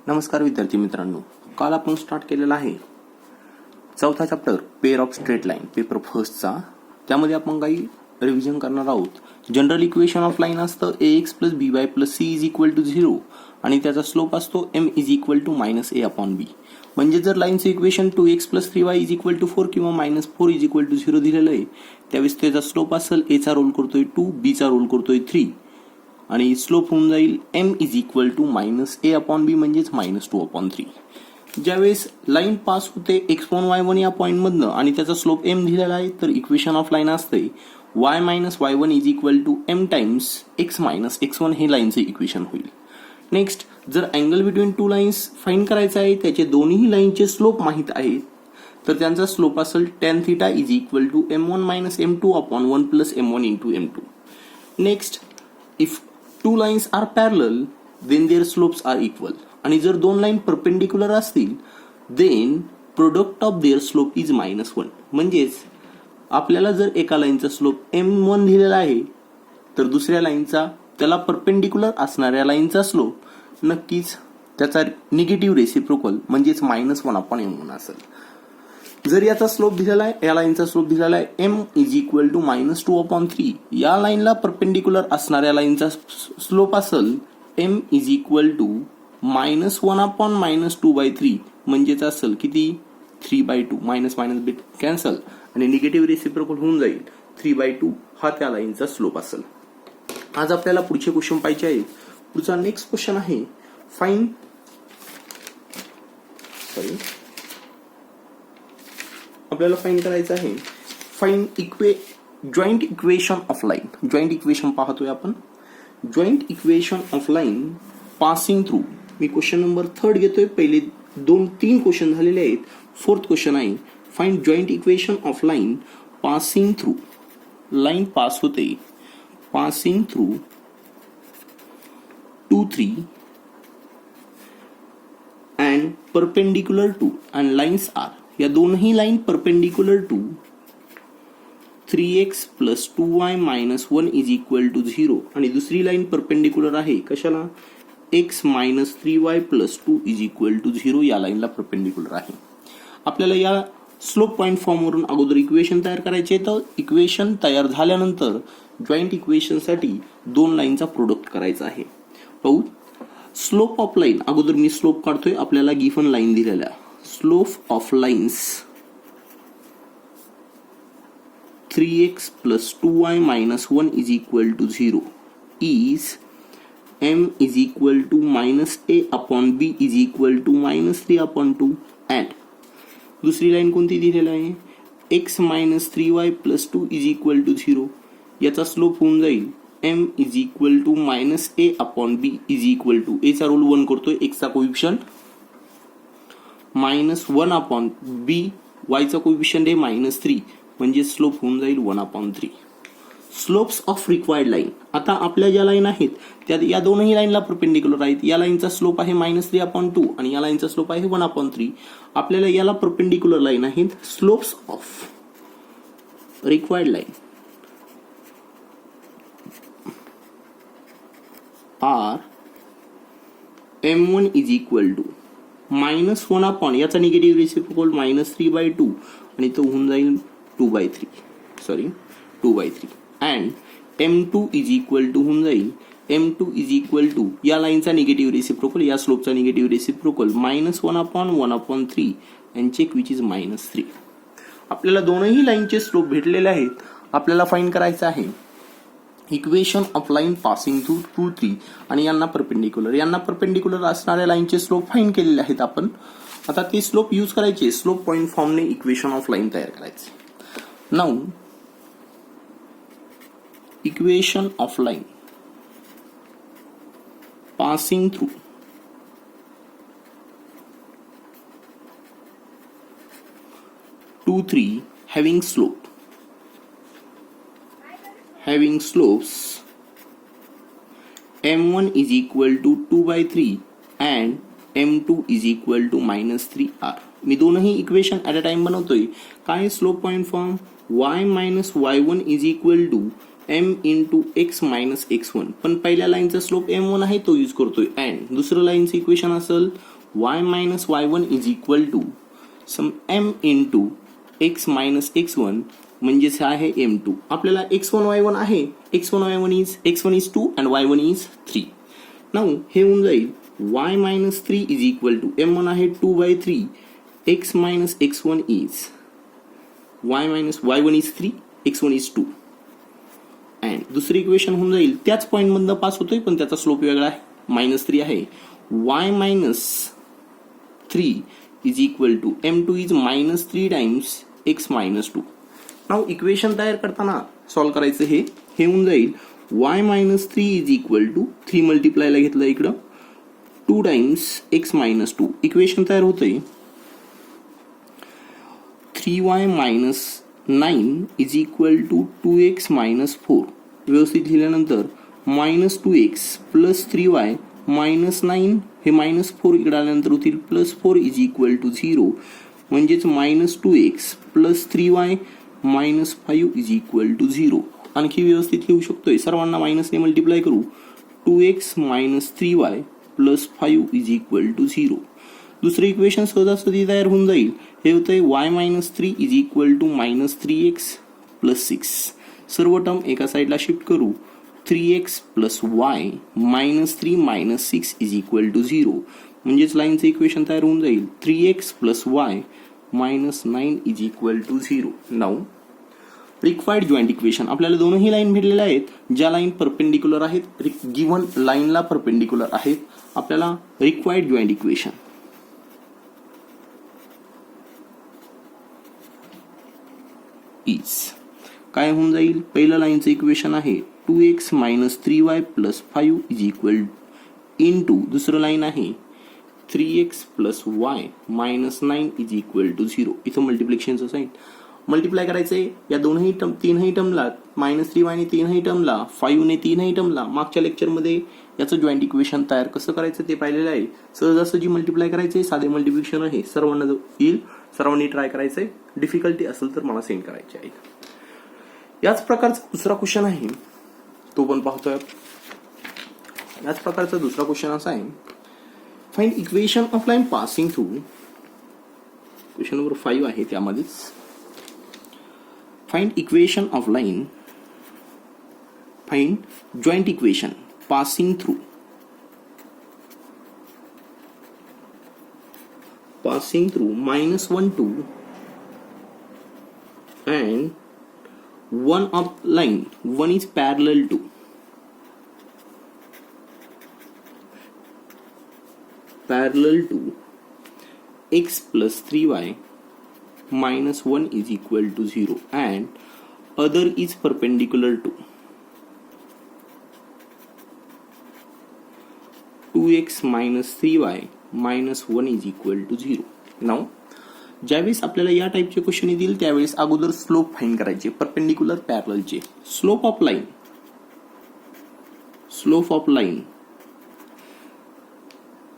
नमस्कार विद्यार्थी मित्रांनो, काल आपण स्टार्ट केलेला आहे चौथा chapter pair of straight line paper फर्स्टचा. त्यामध्ये आपण काही रिव्हिजन करणार आहोत. जनरल इक्वेशन ऑफ लाईन असतं ax plus by plus c is equal to 0 आणि त्याचा स्लोप असतो m is equal to minus a upon b. म्हणजे जर लाईनचं equation 2x plus 3y is equal to 4 किंवा मायनस 4 इज इक्वल टू 0 दिलेलं आहे, त्यावेळेस त्याचा स्लोप असेल a चा रोल करतोय 2, b चा रोल करतोय 3 आणि स्लोप होऊन जाईल m is equal to minus a upon b म्हणजेच मायनस 2 अपॉन 3. ज्यावेळेस लाईन पास होते x1 y1 या पॉईंटमधनं आणि त्याचा स्लोप m दिलेला आहे, तर इक्वेशन ऑफ लाईन असते y minus y1 is equal to m times x minus x1 हे लाईनचे इक्वेशन होईल. नेक्स्ट, जर angle between two lines find करायचा आहे, त्याचे दोन्ही लाईनचे स्लोप माहित आहेत, तर त्यांचा स्लोप असेल tan theta is equal to m1 minus m2 upon 1 plus m1 into m2. Next, if two lines are parallel then their slopes are equal. आणि जर दोन लाईन परपेंडिक्युलर असतील then product of their slope is -1. म्हणजेच आपल्याला जर एका लाईनचा slope m1 दिलेला आहे, तर दुसऱ्या लाईनचा त्याला परपेंडिक्युलर असणाऱ्या लाईनचा स्लोप नक्कीच त्याचा निगेटिव्ह रेसिप्रोकल म्हणजेच -1 अपॉन m1 असेल. जर याचा स्लोप दिलेला आहे, या लाईनचा स्लोप दिलेला आहे m is equal to minus 2 upon 3, या लाईनला परपेंडिक्युलर असणाऱ्या लाईनचा स्लोप असेल m is equal to minus 1 upon minus 2/3 म्हणजेच असेल किती 3/2. मायनस मायनस बिट कॅन्सल आणि निगेटिव्ह रेसिप्रोकल होऊन जाईल 3/2 हा त्या लाईनचा स्लोप असेल. आज आपल्याला पुढचे क्वेश्चन पाहिजे आहेत. पुढचा नेक्स्ट क्वेश्चन आहे आपल्याला फाइंड करायचं आहे joint equation of line. Joint equation पाहतोय आपण. Joint equation of line passing through. Me question number 3 घेतोय. पहिले 2-3 क्वेश्चन झालेले आहेत. 4th क्वेश्चन आहे find joint equation of line passing through. Line pass होते passing through 2, 3 and perpendicular to and lines are. या दोनही line perpendicular to 3x plus 2y minus 1 is equal to 0 आणि दुसरी लाईन परपेंडिक्युलर आहे कशाला x minus 3y plus 2 is equal to 0 या लाईनला perpendicular आहे. आपल्याला या स्लोप पॉइंट फॉर्मवरून अगोदर इक्वेशन तयार करायचे. तर इक्वेशन तयार झाल्यानंतर जॉइंट इक्वेशनसाठी दोन लाईनचा प्रोडक्ट करायचा आहे. पाहू. स्लोप ऑफ लाईन अगोदर मी स्लोप काढतोय. आपल्याला गिव्हन लाईन दिलेल्या slope of lines 3x plus 2y minus 1 is equal to 0 is m is equal to minus a upon b is equal to minus 3 upon 2 and दुसरी line कोणती दिलेली आहे x minus 3y plus 2 is equal to 0. याचा slope होऊन जाईल m is equal to minus a upon b is equal to a चा role 1 करतोय, x चा coefficient minus 1 upon b, y चा कोइफिशियंट आहे मायनस 3 म्हणजे स्लोप होऊन जाईल 1 upon 3. Slopes of required line. आता आपल्या ज्या लाईन आहेत त्या या दोनही लाईनला परपेंडिक्युलर आहेत. या लाईनचा स्लोप आहे -3 अपॉन 2 आणि या लाईनचा स्लोप आहे 1 अपॉन 3. आपल्याला याला परपेंडिक्युलर लाईन आहेत. Slopes of required line are m1 is equal to minus 1 upon याचा निगेटिव्ह रेसिप्रोकल मायनस 3/2 आणि तो होऊन जाईल 2/3 and m2 is equal to होऊन जाईल m2 इज इक्वल टू या लाईनचा निगेटिव्ह रेसिप्रोकल या स्लोपचा negative reciprocal minus 1 upon 1 upon 3 and check which is minus 3. आपल्याला दोनही लाईनचे स्लोप भेटलेले आहेत. आपल्याला फाइंड करायचं आहे equation of line passing through 2, 3 आणि यांना परपेंडिक्युलर असणाऱ्या लाईनचे स्लोप फाइंड केलेले आहेत आपण. आता ते स्लोप यूज करायचे. स्लोप पॉइंट फॉर्मने इक्वेशन ऑफ लाईन तयार करायचे. Now equation of line passing through 2, 3 having slopes m1 is equal to 2/3 and m2 is equal to minus 3r. मी दोनही इक्वेशन ॲट अ टाइम बनवतोय. काय slope point form y minus y1 is equal to m into x minus x1, पण पहिल्या लाईनचा slope m1 आहे तो use करतोय. अँड दुसरं लाईनचं इक्वेशन असेल y minus y1 is equal to some m into x minus x1, म्हणजेच आहे m2. आपल्याला x1 y1 आहे, x1 is 2 and y1 is 3. Now हे होऊन जाईल y minus 3 is equal to m1 आहे 2/3, x minus x1 is y1 is 3, x1 is 2. And दुसरी equation होऊन जाईल त्याच पॉईंट मधनं पास होतोय पण त्याचा स्लोप वेगळा आहे, -3 आहे. y minus 3 is equal to m2 is -3 times x minus 2. Now equation तयार करताना सॉल्व्ह करायचं हे होऊन जाईल y minus 3 is equal to 3 मल्टिप्लायला घेतलं इकडं 2 टाइम्स x मायनस 2. इक्वेशन तयार होतंय 3y minus 9 is equal to 2x minus 4. व्यवस्थित लिहिल्यानंतर -2x प्लस 3y मायनस 9, हे -4 इकडे आल्यानंतर होतील +4 इज इक्वल टू 0, म्हणजेच -2x plus 3y minus 5 is equal to 0. आणखी व्यवस्थित लिहू शकतोय, सर्वांना मायनसने मल्टिप्लाय करू, 2x minus 3y plus 5 is equal to 0. दुसरे इक्वेशन सहजासहजी तयार होऊन जाईल. हे होतंय y minus 3 is equal to -3x plus 6. सर्व टर्म एका साईडला शिफ्ट करू, 3x plus y minus 3 minus 6 is equal to 0, म्हणजेच लाईनचं इक्वेशन तयार होऊन जाईल 3x plus y minus 9 is equal to 0. Now required joint equation, आपल्याला दोनही लाईन भेटलेल्या आहेत, ज्या लाईन परपेंडिक्युलर आहेत, गिव्हन लाईनला परपेंडिक्युलर आहेत. आपल्याला रिक्वायर्ड जॉईंट इक्वेशन इज काय होऊन जाईल, पहिलं लाईनचं इक्वेशन आहे 2x minus 3y plus 5 is equal into दुसरं लाईन आहे 3x plus y minus 9 is equal to 0. इथं मल्टिप्लिकेशनचं साईन मल्टिप्लाय करायचंय या दोनही टर्म, तीनही टर्मला -3y ने तीनही टर्मला, 5 ने तीनही टर्मला. मागच्या लेक्चरमध्ये याचं जॉईंट इक्वेशन तयार कसं करायचं ते पाहिलेलं आहे. सहजासहजी मल्टिप्लाय करायचंय, साधे मल्टिप्लिकेशन आहे, सर्वांना येईल, सर्वांनी ट्राय करायचंय. डिफिकल्टी असेल तर मला सेंड करायची आहे. याच प्रकारचा दुसरा क्वेश्चन आहे, तो पण पाहतोय. याच प्रकारचा दुसरा क्वेश्चन असा आहे, find equation of line passing through. Question number 5 आहे त्यामध्येच. Find equation of line, find joint equation passing through -1 to and one of line, one is parallel to x plus 3y minus 1 is equal to 0 and other is perpendicular to 2x minus 3y minus 1 is equal to 0. Now ज्यावेळेस आपल्याला या टाइपचे question येतील त्यावेळेस अगोदर slope find करायचे, perpendicular पॅरललचे. Slope of line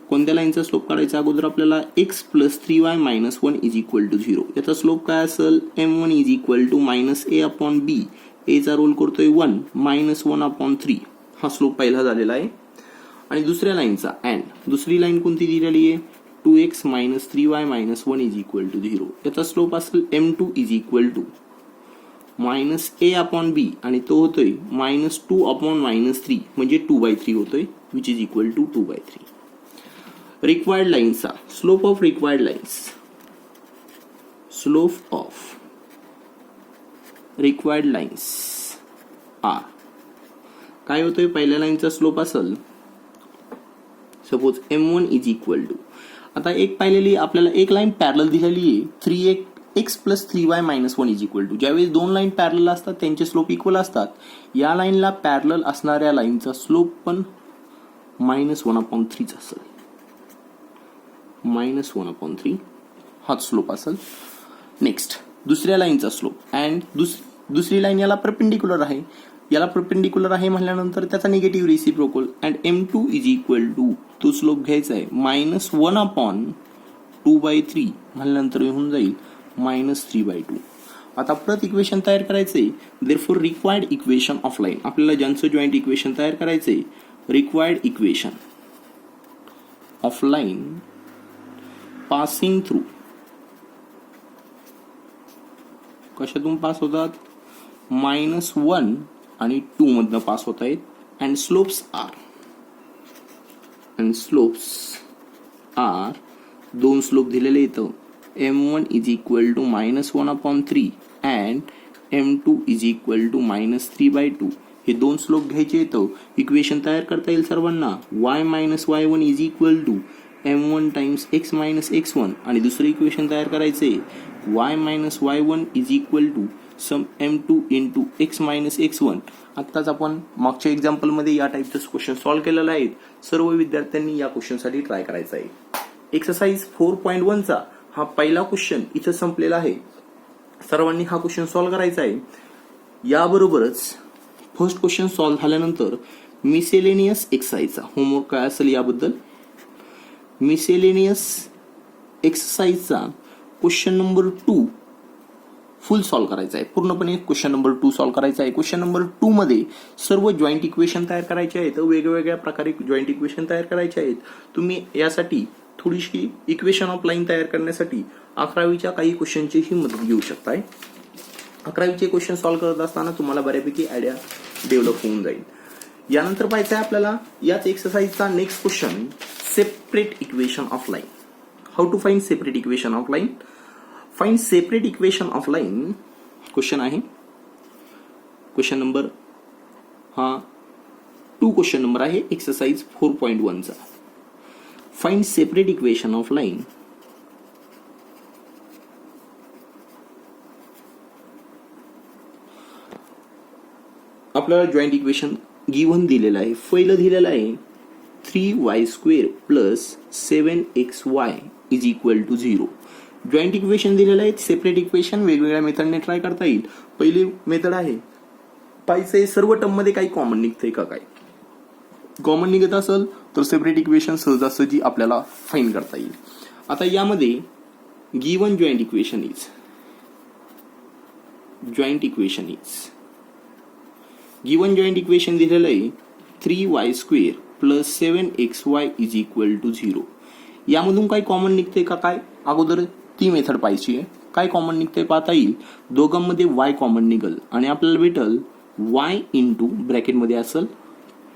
कोणत्या लाईनचा स्लोप काढायचा, अगोदर आपल्याला x plus 3y minus 1 is equal to 0. याचा स्लोप काय असेल, m1 is equal to minus a upon b, a चा रोल करतोय 1 मायनस 1 अपॉन 3. हा स्लोप पहिला झालेला आहे. आणि दुसऱ्या लाईनचा अँड दुसरी लाईन कोणती दिलेली आहे, 2x minus 3y minus 1 is equal to 0. याचा स्लोप असेल m2 is equal to minus a upon b आणि तो होतोय मायनस 2 अपॉन मायनस 3 म्हणजे 2/3 होतोय, which is equal to 2/3. Required लाईनचा slope of required lines are काय होतोय, पहिल्या लाईनचा स्लोप असेल suppose m1 is equal to, आता एक पाहिलेली आपल्याला एक लाईन पॅरलल दिलेली आहे 3x plus 3y minus 1 is equal to. ज्यावेळेस दोन लाईन पॅरलल असतात त्यांचे स्लोप इक्वल असतात. या लाईनला पॅरलल असणाऱ्या लाईनचा स्लोप पण -1/3 असेल, -1/3 हाच स्लोप असेल. नेक्स्ट दुसऱ्या लाईनचा स्लोप अँड दुसरी लाईन याला परपेंडिक्युलर आहे, म्हणल्यानंतर त्याचा negative reciprocal and m2 is equal to तो स्लोप घ्यायचा आहे -1/2/3 म्हणल्यानंतर होऊन जाईल -3/2. आता परत इक्वेशन तयार करायचंय. Therefore required equation of line, आपल्याला ज्यांचं जॉईंट इक्वेशन तयार करायचंय. Required equation of line passing through, कशातून पास होतात, -1 आणि 2 मधनं पास होत आहेत. अँड स्लोप्स आर, दोन स्लोप दिलेले इथं. m1 is equal to -1/3 and m2 is equal to -3/2. हे दोन स्लोप घ्यायचे येतं. इक्वेशन तयार करता येईल सर्वांना. y - y1 is equal to m1 times x - x1 आणि दुसरं इक्वेशन तयार करायचे y - y1 is equal to some m2 into x - x1. आत्ताच आपण मागच्या एक्झाम्पलमध्ये या टाईपचं क्वेश्चन सॉल्व्ह केलेला आहे. सर्व विद्यार्थ्यांनी या क्वेश्चनसाठी ट्राय करायचा आहे. एक्सरसाइज 4.1चा हा पहिला क्वेश्चन इथं संपलेला आहे. सर्वांनी हा क्वेश्चन सॉल्व्ह करायचा आहे. याबरोबरच फर्स्ट क्वेश्चन सॉल्व्ह झाल्यानंतर मिसेलेनियस एक्सरसाइजचा होमवर्क काय असेल याबद्दल. मिसेलेनियस एक्सरसाइजचा क्वेश्चन नंबर 2 फुल सॉल्व्ह करायचा आहे. पूर्णपणे क्वेश्चन नंबर 2 सॉल्व्ह करायचा आहे. क्वेश्चन नंबर 2 मध्ये सर्व जॉईंट इक्वेशन तयार करायचे आहेत. वेगवेगळ्या प्रकारे जॉईंट इक्वेशन तयार करायचे आहेत. तुम्ही यासाठी थोडीशी इक्वेशन ऑफ लाईन तयार करण्यासाठी 11वीच्या काही क्वेश्चनचीही मदत घेऊ शकताय. 11वीचे क्वेश्चन सॉल्व्ह करत असताना तुम्हाला बऱ्यापैकी आयडिया डेव्हलप होऊन जाईल. यानंतर पाहायचं आहे आपल्याला याच एक्सरसाइजचा next question, separate equation of line. How to find separate equation of line. Find separate equation of line question आहे. क्वेश्चन नंबर 2 क्वेश्चन नंबर आहे एक्सरसाइज 4.1चा. Find separate equation of line. आपल्याला जॉईंट इक्वेशन गिव्हन दिलेलं आहे. पहिलं दिलेलं आहे 3y² plus 7xy is equal to 0. Joint equation दिलेलं आहे. सेपरेट इक्वेशन वेगवेगळ्या मेथडने ट्राय करता येईल. पहिली मेथड आहे पाहिजे सर्व टर्म मध्ये काही कॉमन निघतंय का. काय कॉमन निघत असेल तर सेपरेट इक्वेशन सहजासहजी आपल्याला फाइंड करता येईल. आता यामध्ये given joint equation is given joint equation दिलेलं आहे 3y² plus 7xy is equal to 0. यामधून काही कॉमन निघते का. काय अगोदर ती मेथड पाहिजे. काय कॉमन निघते पाहता येईल. दोघांमध्ये y कॉमन निघल आणि आपल्याला भेटल y इंटू ब्रॅकेटमध्ये असेल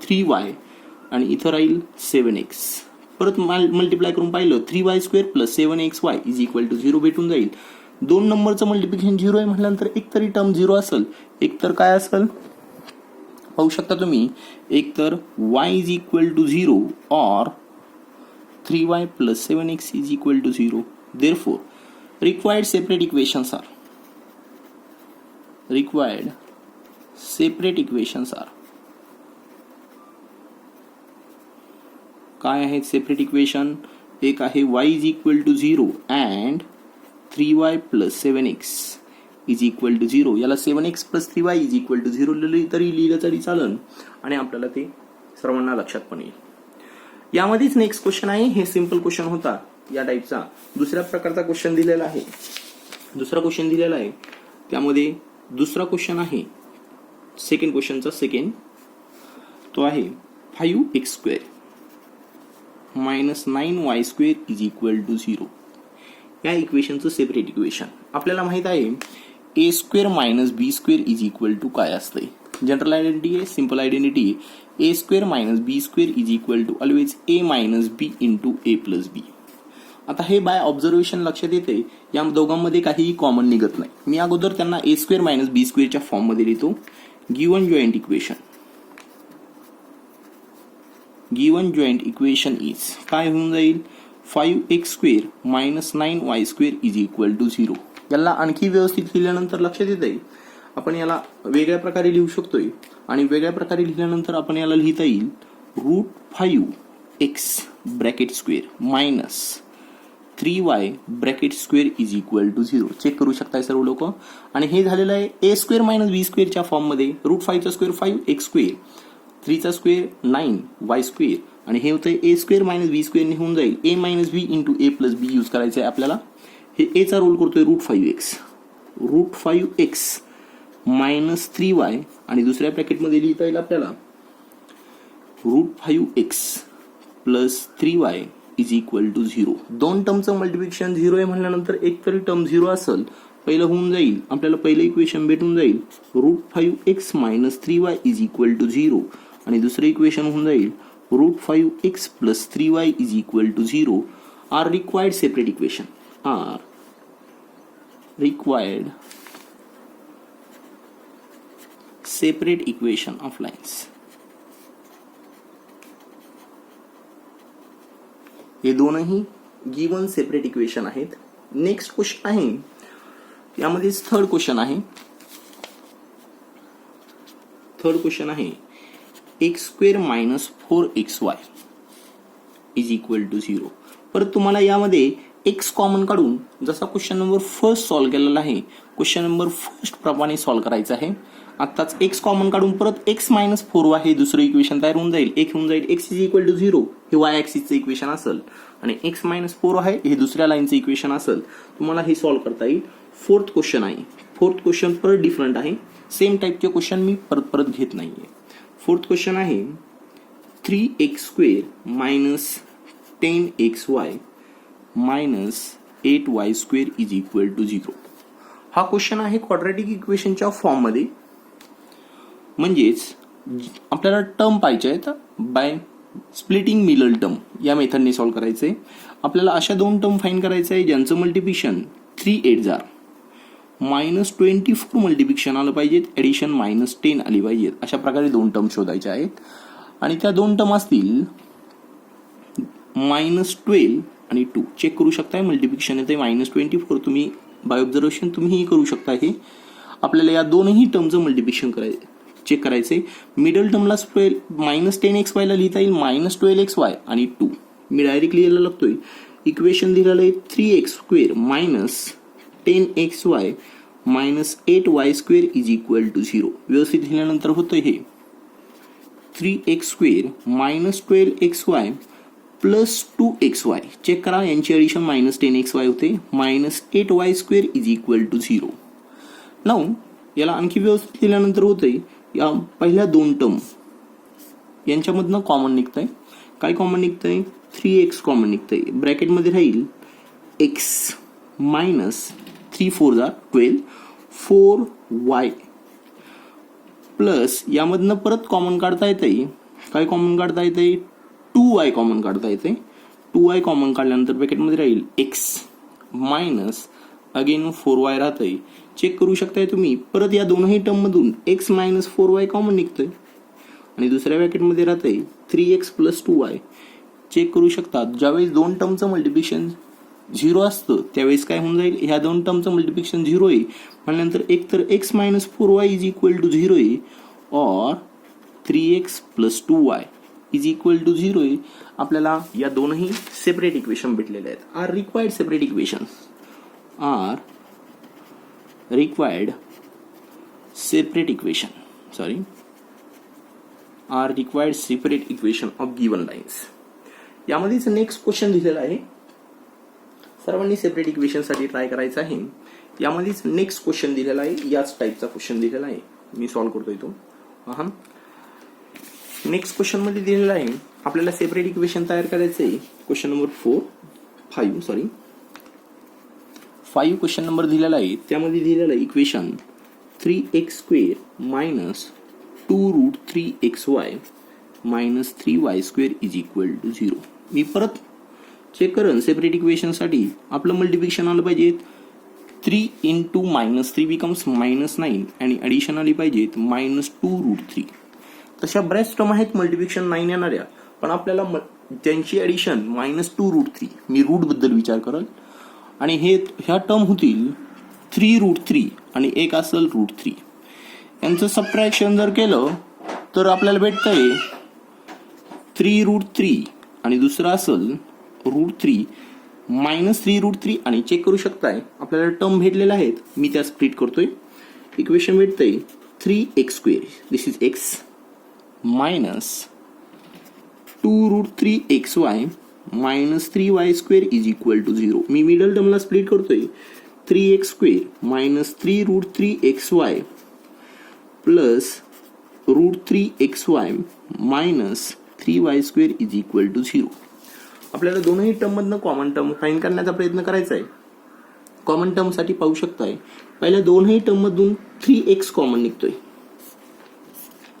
3y आणि इथं राहील 7x. परत मल्टिप्लाय करून पाहिलं 3y² plus 7xy is equal to 0 भेटून जाईल. 2 नंबरचं मल्टिप्लिकेशन 0 आहे म्हटल्यानंतर एक तरी टर्म 0 असेल. एक तर काय असेल पाहू शकता तुम्ही. एक तर y इज इक्वल टू 0 और 3y plus 7x is equal to 0. Therefore, required separate equations are काय आहेत सेपरेट इक्वेशन. एक आहे y is equal to 0 and 3y plus 7x is equal to 0. याला 7x plus 3y is equal to 0 लिहिलं तरी चालन आणि आपल्याला ते सर्वांना लक्षात पण येईल. यामध्येच नेक्स्ट क्वेश्चन आहे. हे सिंपल क्वेश्चन होता या टाईपचा. दुसऱ्या प्रकारचा क्वेश्चन दिलेला आहे. त्यामध्ये दुसरा क्वेश्चन आहे सेकंड क्वेश्चनचा सेकंड. तो आहे 5x² - 9y² is equal to 0. या इक्वेशनचं सेपरेट इक्वेशन. आपल्याला माहित आहे a² - b² is equal to काय असते. जनरल आयडेंटिटी आहे, सिंपल आयडेंटिटी आहे. a² - b² is equal to always a - b into a plus b. आता हे बाय ऑब्झर्वेशन लक्षात येते. या दोघांमध्ये काहीही कॉमन निघत नाही. मी अगोदर त्यांना a² - b² च्या फॉर्म मध्ये लिहितो. गिव्हन जॉईंट इक्वेशन इज काय होऊन जाईल 5x² - 9y² is equal to 0. याला आणखी व्यवस्थित लिहिल्यानंतर लक्षात येते आपण याला वेगळ्या प्रकारे लिहू शकतोय आणि वेगळ्या प्रकारे लिहिल्यानंतर आपण याला लिहिता येईल √5x bracket square minus 3y bracket square is equal to 0. Check करू शकताय सर्व लोक. आणि हे झालेलं आहे a² - b² च्या फॉर्म मध्ये. √5चा स्क्वेअर 5x², 3चा स्क्वेअर 9y² आणि हे होतं a² - b² ने होऊन जाईल a - b into a plus b use करायचं आहे आपल्याला. हे a चा रोल करतोय √5x √5x मायनस 3y आणि दुसऱ्या ब्रॅकेटमध्ये लिहिता येईल आपल्याला √5x plus 3y is equal to 0. दोन टर्मचं मल्टिप्लिकेशन 0 आहे म्हणल्यानंतर एक तरी टर्म 0 असेल. पहिलं होऊन जाईल, आपल्याला पहिलं इक्वेशन भेटून जाईल √5x minus 3y is equal to 0 आणि दुसरं इक्वेशन होऊन जाईल √5x plus 3y is equal to 0 are required separate equation. Are required separate equation of lines. हे दोनही गिवन सेपरेट इक्वेशन आहेत. नेक्स्ट क्वेश्चन आहे, यामध्ये थर्ड क्वेश्चन आहे x² minus 4xy is equal to 0. परत तुम्हाला यामध्ये x कॉमन काढून जसा क्वेश्चन नंबर फर्स्ट सॉल्व्ह केलेला आहे क्वेश्चन नंबर फर्स्ट प्रमाणे सॉल्व्ह करायचा आहे. आत्ताच x कॉमन काढून परत x मायनस 4y हे दुसरं इक्वेशन तयार होऊन जाईल. एक होऊन जाईल x इज इक्वल टू 0 हे y ऍक्सिसचं इक्वेशन असेल आणि x मायनस 4y हे दुसऱ्या लाईनचं इक्वेशन असेल. तुम्हाला हे सॉल्व्ह करता येईल. फोर्थ क्वेश्चन आहे. फोर्थ क्वेश्चन परत डिफरंट आहे. सेम टाईपचे क्वेश्चन मी परत घेत नाहीये. फोर्थ क्वेश्चन आहे 3x² minus 10xy minus 8y² is equal to 0. हा क्वेश्चन आहे क्वाड्रॅटिक इक्वेशनच्या फॉर्म मध्ये. म्हणजेच आपल्याला टर्म पाहिजे आहेत बाय स्प्लिटिंग मिडल टर्म या मेथडने सॉल्व्ह करायचे. आपल्याला अशा दोन टर्म फाइंड करायचं आहे ज्यांचं मल्टिप्लिकेशन 3 8 जार मायनस 24 मल्टिप्लिकेशन आलं पाहिजेत, ॲडिशन मायनस 10 आली पाहिजेत. अशा प्रकारे दोन टर्म शोधायच्या आहेत आणि त्या दोन टर्म असतील मायनस 12 आणि 2. चेक करू शकताय मल्टिप्लिकेशन येते मायनस 24. तुम्ही बाय ऑब्झर्वेशन तुम्हीही करू शकता. हे आपल्याला या दोनही टर्मचं मल्टिप्लिकेशन चेक करायचे. मिडल टर्मला मायनस 10xy ला लिहिता येईल मायनस 12xy आणि 2. मी डायरेक्ट लिहायला लागतोय. इक्वेशन दिलेलं आहे 3x² minus 10xy minus 8y² is equal to 0. व्यवस्थित लिहिल्यानंतर होतं हे 3x² minus 12xy plus 2xy. Check करा, यांची ॲडिशन मायनस 10xy होते minus 8y² is equal to 0. Now याला आणखी व्यवस्थित लिहिल्यानंतर होतंय या पहिल्या दोन टर्म यांच्यामधनं कॉमन निघतंय. काय कॉमन निघतंय? 3x कॉमन निघतंय. ब्रॅकेटमध्ये राहील x मायनस 3 4 12 4y प्लस यामधनं परत कॉमन काढता येतंय. काय कॉमन काढता येतंय? 2y कॉमन काढता येते. 2y कॉमन काढल्यानंतर ब्रॅकेटमध्ये राहील x मायनस अगेन 4y राहतंय. चेक करू शकताय तुम्ही. परत या दोनही टर्म मधून x मायनस 4y कॉमन निघतोय आणि दुसऱ्या ब्रॅकेटमध्ये राहतंय 3x प्लस 2y. चेक करू शकता. ज्यावेळेस दोन टर्मचं मल्टिप्लिकेशन 0 असतं त्यावेळेस काय होऊन जाईल? ह्या दोन टर्मचं मल्टिप्लिकेशन 0 आहे म्हणल्यानंतर एक तर x minus 4y is equal to 0 आहे और 3x plus 2y is equal to 0 आहे. आपल्याला या दोनही सेपरेट इक्वेशन भेटलेले आहेत. Are required separate equation. Are required separate equation are required separate equation of given lines. यामध्येच नेक्स्ट क्वेश्चन दिलेला आहे. सर्वांनी सेपरेट इक्वेशन साठी ट्राय करायचं आहे. यामध्येच नेक्स्ट क्वेश्चन दिलेला आहे. याच टाईपचा क्वेश्चन दिलेला आहे. मी सॉल्व्ह करतोय तो. नेक्स्ट क्वेश्चन मध्ये दिलेला आहे आपल्याला सेपरेट इक्वेशन तयार करायचं आहे. क्वेश्चन नंबर 5 क्वेश्चन नंबर दिलेला आहे. त्यामध्ये दिलेलं आहे equation 3x² minus 2√3xy minus 3y² is equal to 0. मी परत चेक करेन. सेपरेट इक्वेशन साठी आपलं मल्टिप्लिकेशन आलं पाहिजे 3 इंटू मायनस 3 बिकम्स मायनस 9 आणि ॲडिशन आली पाहिजेत मायनस 2√3. तशा बऱ्याच टर्म आहेत मल्टिप्लिकेशन 9 येणाऱ्या, पण आपल्याला त्यांची ॲडिशन मायनस 2√3. मी रूट बद्दल विचार करेल आणि ह्या टर्म होतील 3√3 आणि एक असेल √3. यांचं सबट्रॅक्शन जर केलं तर आपल्याला भेटतंय 3√3 आणि दुसरं असेल √3 मायनस 3√3 आणि चेक करू शकताय आपल्याला टर्म भेटलेल्या आहेत. मी त्या स्प्लिट करतोय. इक्वेशन भेटतंय 3x² this is x minus 2√3xy minus 3y² is equal to 0. मी मिडल टर्मला स्प्लिट करतोय. 3x² minus 3√3xy plus √3xy minus 3y² is equal to 0. आपल्याला दोनही टर्म मधनं कॉमन टर्म फाइंड करण्याचा प्रयत्न करायचा आहे. कॉमन टर्म साठी पाहू शकताय पहिल्या दोनही टर्म मधून 3x कॉमन निघतोय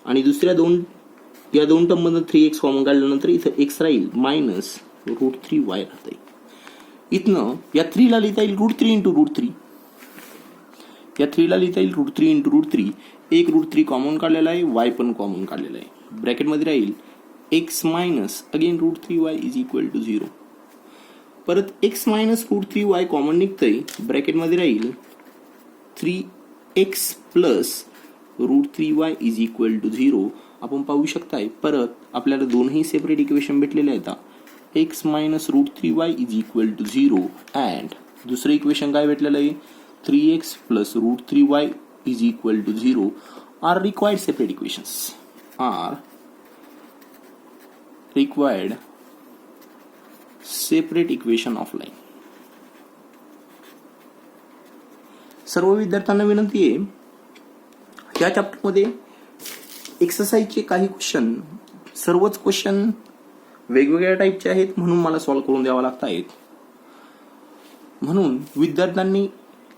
आणि दुसऱ्या या दोन टर्म मधून 3x कॉमन काढल्यानंतर इथं x राहील मायनस √3y राहतंय. इथनं या 3 ला लिहिता येईल √3 इंटू √3. या 3 ला लिहिता येईल √3 इंटू √3. एक √3 कॉमन काढलेला आहे, y पण कॉमन काढलेला आहे. ब्रॅकेट मध्ये राहील x minus again √3y is equal to 0. परत x मायनस √3y कॉमन निघतंय, ब्रॅकेट मध्ये राहील 3x plus √3y is equal to 0. आपण पाहू शकताय परत आपल्याला दोनही सेपरेट इक्वेशन भेटलेले आहेत. x minus √3y is equal to 0 and दुसरं इक्वेशन काय भेटलेलं आहे 3x plus √3y is equal to 0 are required separate equations. Are required separate equation of line. सर्व विद्यार्थ्यांना विनंती आहे या चॅप्टर मध्ये एक्सरसाइजचे काही क्वेश्चन, सर्वच क्वेश्चन वेगवेगळ्या टाईपचे आहेत म्हणून मला सॉल्व्ह करून द्यावा लागत आहेत. म्हणून विद्यार्थ्यांनी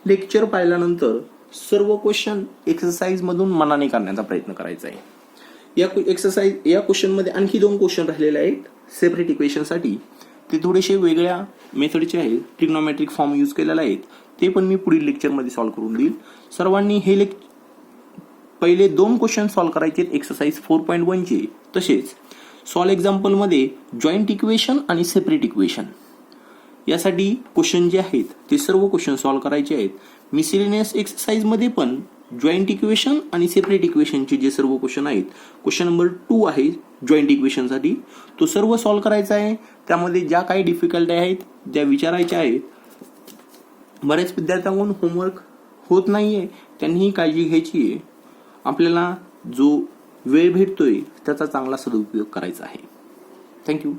लेक्चर पाहिल्यानंतर सर्व क्वेश्चन एक्सरसाइज मधून मनाने करण्याचा प्रयत्न करायचा आहे. या क्वेश्चन मध्ये आणखी 2 क्वेश्चन राहिलेले आहेत सेपरेट इक्वेशन साठी. ते थोडेसे वेगळ्या मेथडचे आहेत, ट्रिग्नोमेट्रिक फॉर्म यूज केलेला आहेत. ते पण मी पुढील लेक्चर मध्ये सॉल्व्ह करून देईल. सर्वांनी हे पहिले 2 क्वेश्चन सॉल्व्ह करायचे एक्सरसाइज 4.1 चे. तसेच सॉल्व्ह एक्झाम्पल मध्ये जॉईंट इक्वेशन आणि सेपरेट इक्वेशन यासाठी क्वेश्चन जे आहेत ते सर्व क्वेश्चन सॉल्व्ह करायचे आहेत. मिसलेनियस एक्सरसाइज मध्ये पण जॉईंट इक्वेशन आणि सेपरेट इक्वेशनचे जे सर्व क्वेश्चन आहेत, क्वेश्चन नंबर 2 आहे जॉईंट इक्वेशन साठी, तो सर्व सॉल्व्ह करायचा आहे. त्यामध्ये ज्या काही डिफिकल्टी आहेत त्या विचारायच्या आहेत. बरेच विद्यार्थ्यांकडून होमवर्क होत नाहीये, त्यांनीही काळजी घ्यायची आहे. आपल्याला जो वेळ भेटतोय त्याचा चांगला सदुपयोग करायचा आहे. थँक्यू.